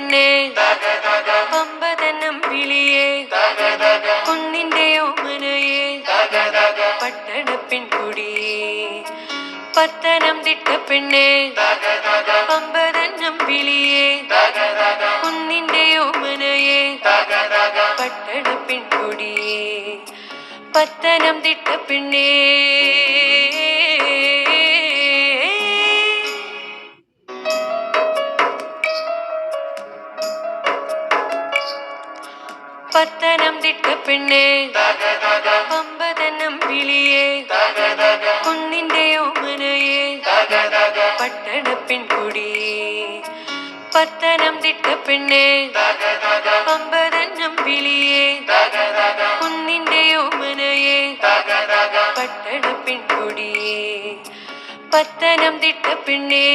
പെണ്ണേ പമ്പതനം വിളിയേ കുന്നിന്റെ ഓമനയേ പട്ടണ പെൺകുടിയേ പത്തനംതിട്ട പെണ്ണേ പമ്പതനം വിളിയേ കുന്നിന്റെ ഓമനയേ പട്ടണ പെൺകുടിയേ പത്തനംതിട്ട പെണ്ണേ പത്തനംതിട്ട പെണ്ണേ പമ്പതനം വിളിയേ കുന്നിന്റെ ഓമനയേ പട്ടണ പെൺകുടിയേ പത്തനംതിട്ട പെണ്ണേ പമ്പതനം വിളിയേ കുന്നിന്റെ ഓമനയേ പട്ടണ പെൺകുടിയേ പത്തനംതിട്ട പെണ്ണേ